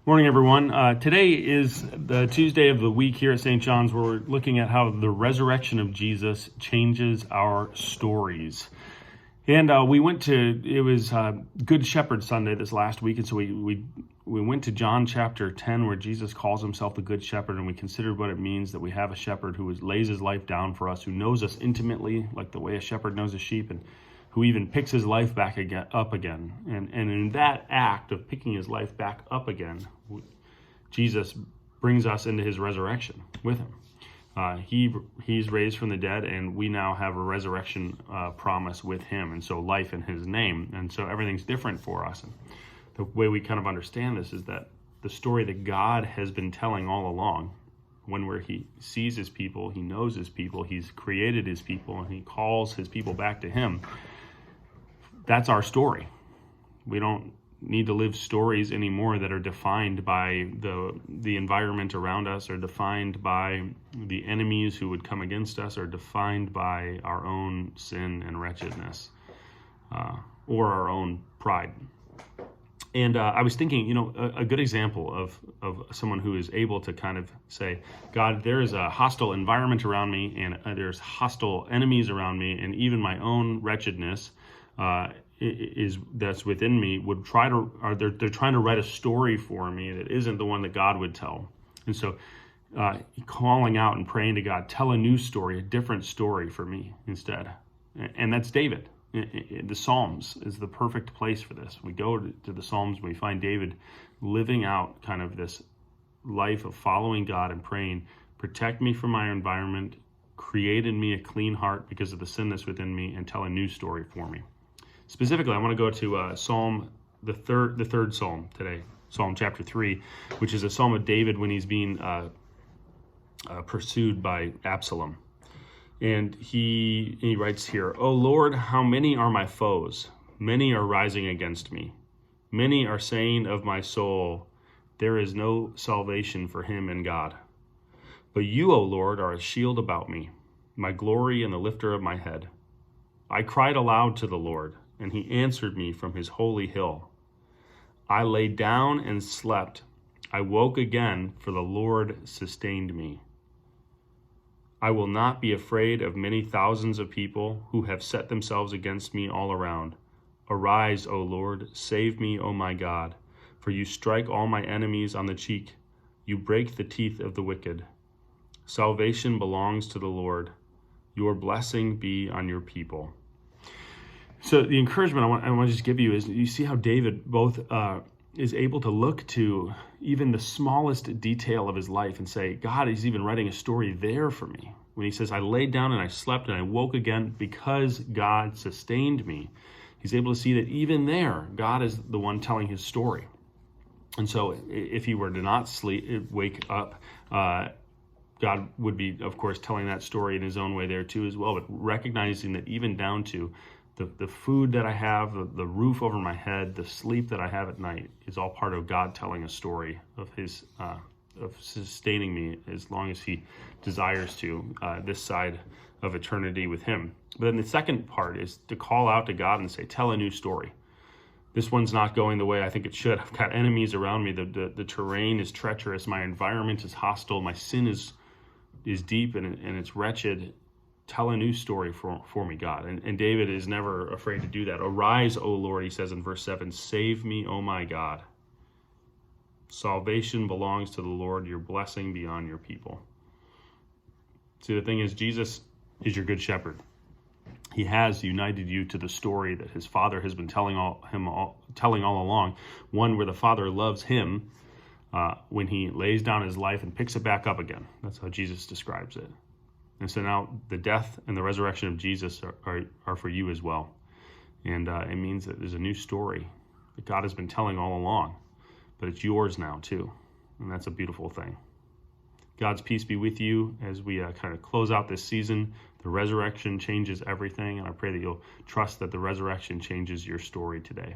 Morning, everyone. Today is the Tuesday of the week here at St. John's, where we're looking at how the resurrection of Jesus changes our stories. And it was Good Shepherd Sunday this last week, and so we went to John chapter 10, where Jesus calls himself the Good Shepherd, and we considered what it means that we have a shepherd who lays his life down for us, who knows us intimately, like the way a shepherd knows a sheep, and who even picks his life up again. And in that act of picking his life back up again, Jesus brings us into his resurrection with him. He's raised from the dead, and we now have a resurrection promise with him, and so life in his name. And so everything's different for us. And the way we kind of understand this is that the story that God has been telling all along, where he sees his people, he knows his people, he's created his people, and he calls his people back to him. That's our story. We don't need to live stories anymore that are defined by the environment around us, or defined by the enemies who would come against us, or defined by our own sin and wretchedness, or our own pride. And I was thinking, a good example of someone who is able to kind of say, God, there is a hostile environment around me, and there's hostile enemies around me, and even my own wretchedness that's within me they're trying to write a story for me that isn't the one that God would tell. And so calling out and praying to God, tell a new story, a different story for me instead. And that's David. The Psalms is the perfect place for this. We go to the Psalms, we find David living out kind of this life of following God and praying, protect me from my environment, create in me a clean heart because of the sin that's within me, and tell a new story for me. Specifically, I want to go to the third Psalm today, Psalm chapter 3, which is a Psalm of David when he's being pursued by Absalom. And he writes here, "O Lord, how many are my foes? Many are rising against me. Many are saying of my soul, there is no salvation for him in God. But you, O Lord, are a shield about me, my glory and the lifter of my head. I cried aloud to the Lord, and he answered me from his holy hill. I lay down and slept. I woke again, for the Lord sustained me. I will not be afraid of many thousands of people who have set themselves against me all around. Arise, O Lord, save me, O my God, for you strike all my enemies on the cheek. You break the teeth of the wicked. Salvation belongs to the Lord. Your blessing be on your people." So the encouragement I want to just give you is, you see how David both is able to look to even the smallest detail of his life and say, God is even writing a story there for me. When he says, I laid down and I slept and I woke again because God sustained me. He's able to see that even there, God is the one telling his story. And so if he were to not wake up, God would be, of course, telling that story in his own way there too as well, but recognizing that even down to the food that I have, the roof over my head, the sleep that I have at night is all part of God telling a story of his of sustaining me as long as he desires to, this side of eternity with him. But then the second part is to call out to God and say, tell a new story. This one's not going the way I think it should. I've got enemies around me. The terrain is treacherous. My environment is hostile. My sin is deep and it's wretched. Tell a new story for me, God. And David is never afraid to do that. Arise, O Lord, he says in verse 7, save me, O my God. Salvation belongs to the Lord. Your blessing be on your people. See, the thing is, Jesus is your good shepherd. He has united you to the story that his Father has been telling all along, one where the Father loves him when he lays down his life and picks it back up again. That's how Jesus describes it. And so now the death and the resurrection of Jesus are for you as well. And it means that there's a new story that God has been telling all along, but it's yours now too. And that's a beautiful thing. God's peace be with you as we kind of close out this season. The resurrection changes everything, and I pray that you'll trust that the resurrection changes your story today.